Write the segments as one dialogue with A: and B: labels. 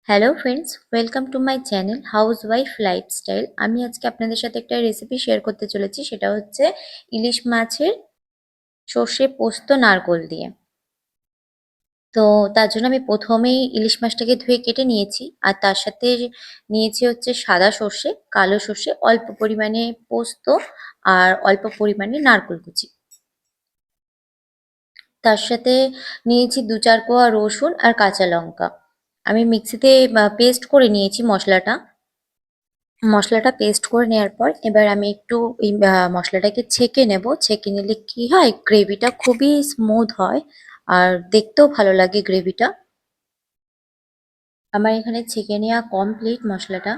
A: Hello friends, welcome to my channel housewife lifestyle. আমি আজকে আপনাদের সাথে একটা রেসিপি শেয়ার করতে চলেছি, সেটা হচ্ছে ইলিশ মাছের সর্ষে পোস্ত নারকোল দিয়ে। তো তার জন্য আমি প্রথমেই ইলিশ মাছটাকে ধুয়ে কেটে নিয়েছি, আর তার সাথে নিয়েছি হচ্ছে সাদা সর্ষে, কালো সর্ষে, অল্প পরিমাণে পোস্ত আর অল্প পরিমাণে নারকোল কুচি। তার সাথে নিয়েছি 2-4 কোয়া রসুন আর কাঁচা লঙ্কা। আমি মিক্সিতে পেস্ট করে নিয়েছি মশলাটা। মশলাটা পেস্ট করে নেওয়ার পর এবার আমি একটু এই মশলাটাকে ছেঁকে নেব। ছেঁকে নিলে কি হয়, গ্রেভিটা খুবই স্মুথ হয় আর দেখতেও ভালো লাগে গ্রেভিটা। আমার এখানে ছেঁকে নেওয়া কমপ্লিট মশলাটা।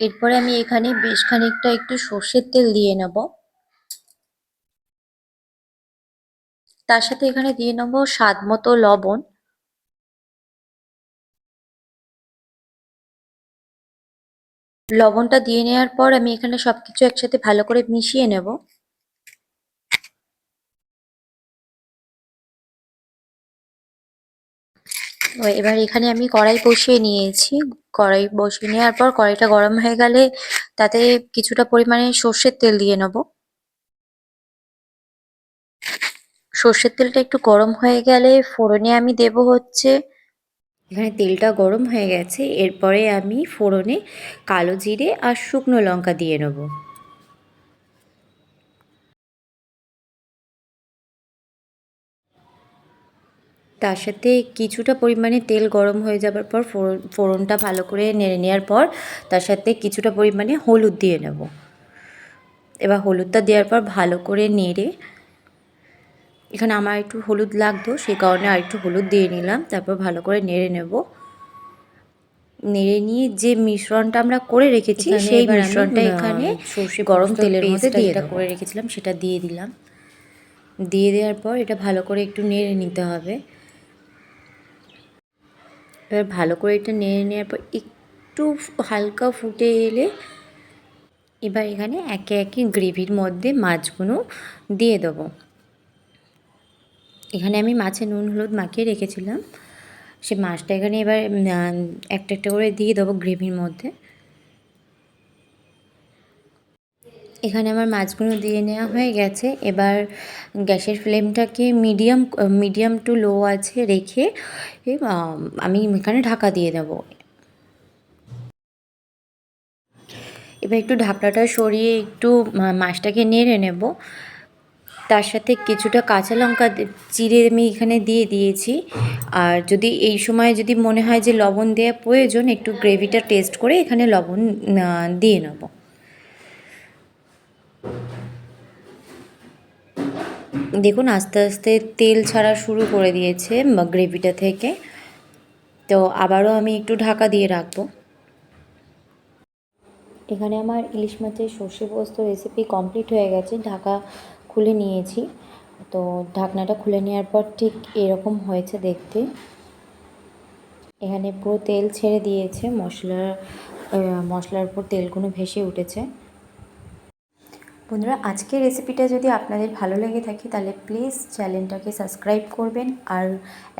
A: এরপরে আমি এখানে বেশ খানিকটা একটু সর্ষের তেল দিয়ে নেব। তার সাথে এখানে দিয়ে নেব স্বাদ মতো লবণ। লবণটা দিয়ে নেওয়ার পর আমি এখানে সবকিছু একসাথে ভালো করে মিশিয়ে নেব। এবার এখানে আমি কড়াই বসিয়ে নিয়েছি। কড়াই বসিয়ে নেওয়ার পর কড়াইটা গরম হয়ে গেলে তাতে কিছুটা পরিমাণে সর্ষের তেল দিয়ে নেব। সর্ষের তেলটা একটু গরম হয়ে গেলে ফোড়নে আমি দেব হচ্ছে, এখানে তেলটা গরম হয়ে গেছে, এরপরে আমি ফোড়নে কালো জিরে আর শুকনো লঙ্কা দিয়ে নেব। তার সাথে কিছুটা পরিমাণে তেল গরম হয়ে যাবার পর ফোড়নটা ভালো করে নেড়ে নেওয়ার পর তার সাথে কিছুটা পরিমাণে হলুদ দিয়ে নেব। এবার হলুদটা দেওয়ার পর ভালো করে নেড়ে, এখানে আমার একটু হলুদ লাগতো সেই কারণে আর একটু হলুদ দিয়ে নিলাম। তারপর ভালো করে নেড়ে নেব। নেড়ে নিয়ে যে মিশ্রণটা আমরা করে রেখেছি সেই মিশ্রণটা এখানে সর্ষে গরম তেলের মধ্যে দিয়ে করে রেখেছিলাম সেটা দিয়ে দিলাম। দিয়ে দেওয়ার পর এটা ভালো করে একটু নেড়ে নিতে হবে। এবার ভালো করে এটা নেড়ে নেওয়ার পর একটু হালকা ফুটে এলে এবার এখানে একে একে গ্রেভির মধ্যে মাছগুলো দিয়ে দেবো। এখানে আমি মাছে নুন হলুদ মাখিয়ে রেখেছিলাম, সে মাছটা এখানে এবার একটা একটা করে দিয়ে দেবো গ্রেভির মধ্যে। এখানে আমার মাছগুলো দিয়ে নেওয়া হয়ে গেছে। এবার গ্যাসের ফ্লেমটাকে মিডিয়াম টু লো আছে রেখে আমি এখানে ঢাকা দিয়ে দেবো। এবার একটু ঢাকনাটা সরিয়ে একটু মাছটাকে নেড়ে নেব। তার সাথে কিছুটা কাঁচা লঙ্কা চিড়ে আমি এখানে দিয়ে দিয়েছি। আর যদি এই সময় যদি মনে হয় যে লবণ দেওয়া প্রয়োজন, একটু গ্রেভিটা টেস্ট করে এখানে লবণ দিয়ে নেব। দেখুন আস্তে আস্তে তেল ছাড়া শুরু করে দিয়েছে গ্রেভিটা থেকে। তো আবারও আমি একটু ঢাকা দিয়ে রাখবো। এখানে আমার ইলিশ মাছের সর্ষে পোস্ত রেসিপি কমপ্লিট হয়ে গেছে। ঢাকা খুলে নিয়েছি। তো ঢাকনাটা খুলে নেওয়ার পর ঠিক এরকম হয়েছে দেখতে। এখানে পুরো তেল ছেড়ে দিয়েছে, মশলার উপর তেলগুলো ভেসে উঠেছে। বন্ধুরা, আজকের রেসিপিটা যদি আপনাদের ভালো লেগে থাকে তাহলে প্লিজ চ্যানেলটাকে সাবস্ক্রাইব করবেন আর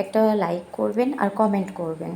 A: একটা লাইক করবেন আর কমেন্ট করবেন।